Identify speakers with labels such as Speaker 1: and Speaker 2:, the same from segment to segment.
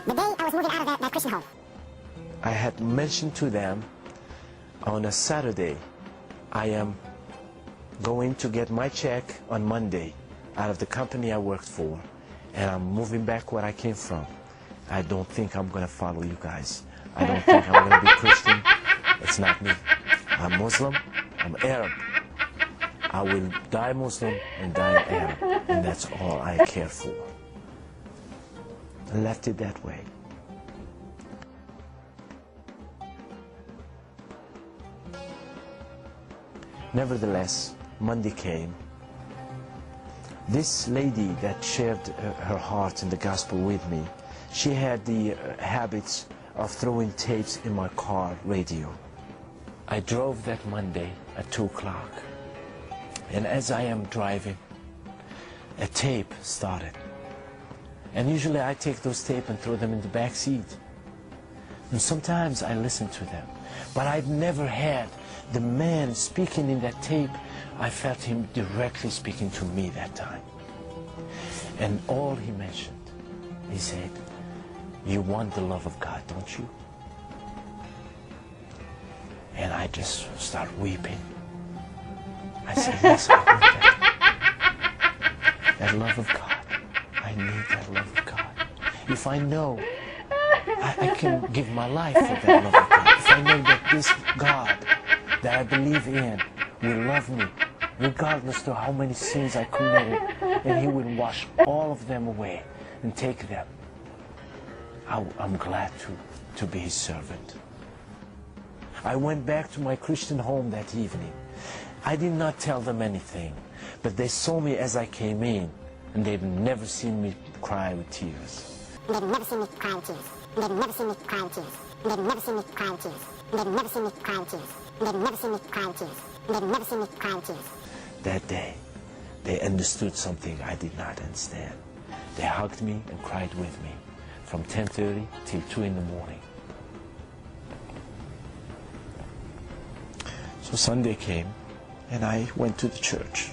Speaker 1: The day I was moving out of that Christian home,
Speaker 2: I had mentioned to them on a Saturday, I am going to get my check on Monday out of the company I worked for, and I'm moving back where I came from. I don't think I'm going to follow you guys. I don't think I'm going to be Christian. It's not me. I'm Muslim. I'm Arab. I will die Muslim and die Arab, and that's all I care for. I left it that way. Nevertheless, Monday came. This lady that shared her heart in the gospel with me, she had the habits of throwing tapes in my car radio. I drove that Monday at 2 o'clock, and as I am driving, a tape started. And usually I take those tapes and throw them in the back seat. And sometimes I listen to them. But I've never had the man speaking in that tape. I felt him directly speaking to me that time. And all he mentioned, he said, "You want the love of God, don't you?" And I just start weeping. I said, "Yes, I want that. That love of God. I need that love of God. If I know I can give my life for that love of God, if I know that this God that I believe in will love me, regardless of how many sins I committed, and He will wash all of them away and take them, I'm glad to be His servant." I went back to my Christian home that evening. I did not tell them anything, but they saw me as I came in, and they've never seen me cry with tears.
Speaker 1: they've never seen me cry with tears. They've never seen me cry with tears. They've never seen me cry with tears. They've never seen me cry with tears. They've never seen me cry with tears. They've never seen me cry with tears.
Speaker 2: That day, they understood something I did not understand. They hugged me and cried with me from 10:30 till 2 in the morning. So Sunday came, and I went to the church.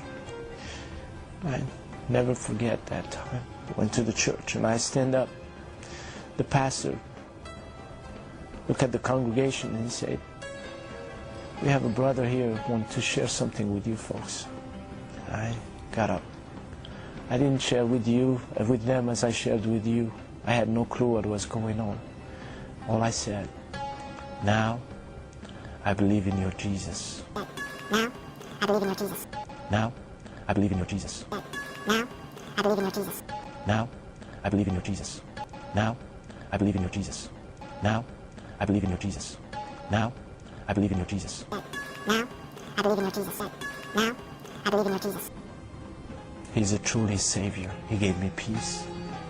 Speaker 2: I never forget that time. I went to the church, and I stand up. The pastor looked at the congregation, and he said, "We have a brother here who wants to share something with you folks." I got up. I didn't share with them as I shared with you. I had no clue what was going on. All I said, "Now I believe in your Jesus.
Speaker 1: Now I believe in your Jesus.
Speaker 2: Now I believe in your Jesus.
Speaker 1: Now I believe in your Jesus.
Speaker 2: Now I believe in your Jesus. Now I believe in your Jesus. Now I believe in your Jesus. Now I believe in your Jesus.
Speaker 1: Now I believe in your Jesus. Now I believe in your Jesus."
Speaker 2: He's a truly Savior. He gave me peace.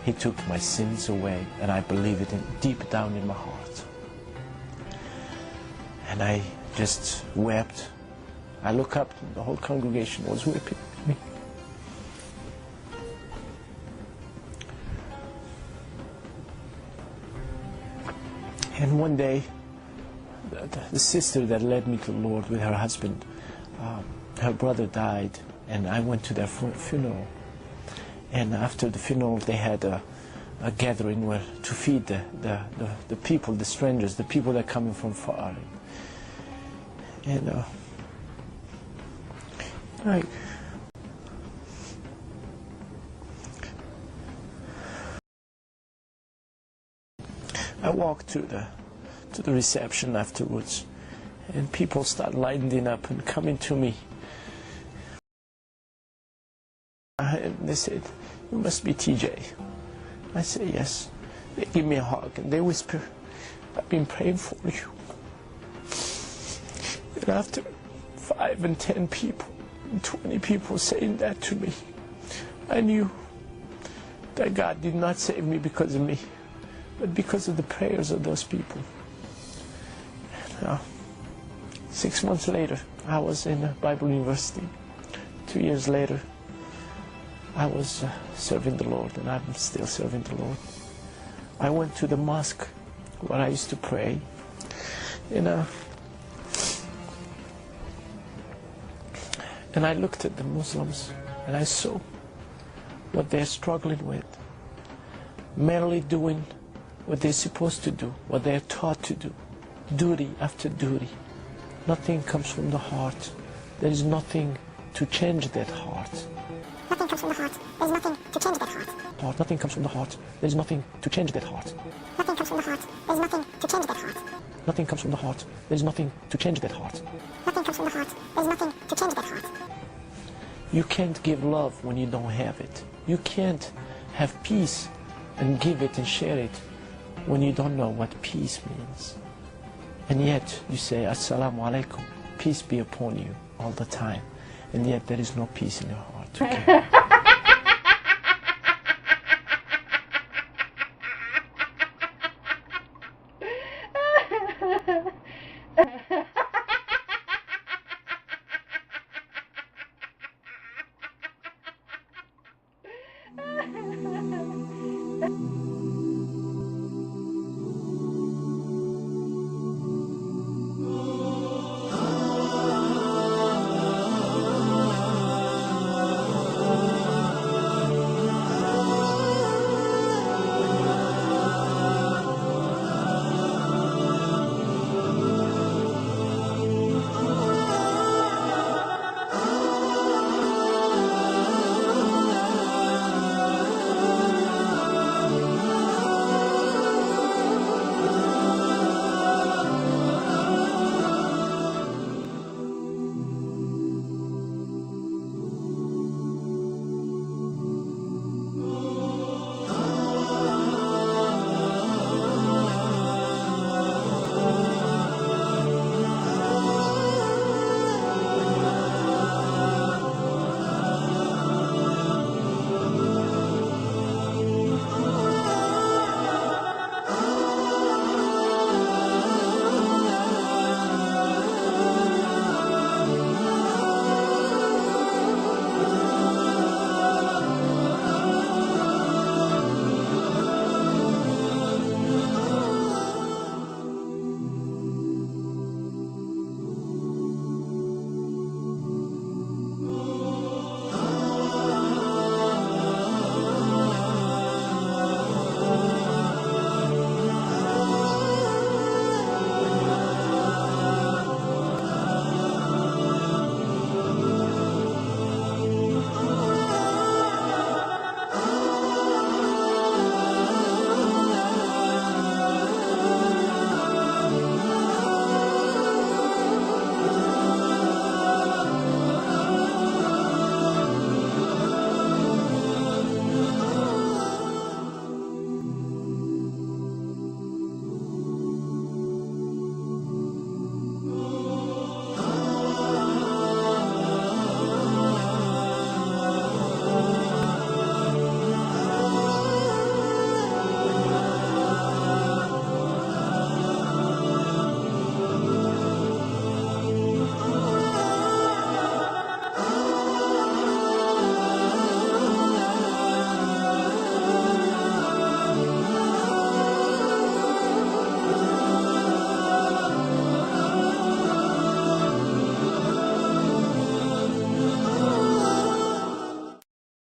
Speaker 2: He took my sins away, and I believe it deep down in my heart. And I just wept. I look up, and the whole congregation was weeping with me. And one day, the sister that led me to the Lord with her husband, her brother died, and I went to their funeral. And after the funeral, they had a gathering where to feed the people, the strangers, the people that are coming from far. And I walked to the reception afterwards, and people start lining up and coming to me. And they said, "You must be TJ." I said, "Yes." They give me a hug, and they whisper, "I've been praying for you." And after 5 and 10 people, and 20 people saying that to me, I knew that God did not save me because of me, but because of the prayers of those people. And, 6 months later, I was in a Bible university. 2 years later, I was serving the Lord, and I'm still serving the Lord. I went to the mosque where I used to pray, and I looked at the Muslims, and I saw what they're struggling with, merely doing what they're supposed to do, what they're taught to do, duty after duty. Nothing comes from the heart. There is nothing to change that heart.
Speaker 1: Nothing comes from the heart. There's nothing to change that heart.
Speaker 2: Nothing comes from the heart. There is nothing to change that heart.
Speaker 1: Nothing comes from the heart. There's nothing to change that heart.
Speaker 2: Nothing comes from the heart. There is nothing to change that heart.
Speaker 1: Nothing comes from the heart. There's nothing to change that heart.
Speaker 2: You can't give love when you don't have it. You can't have peace and give it and share it when you don't know what peace means. And yet you say, Assalamu alaikum, peace be upon you all the time. And yet there is no peace in your heart. Okay?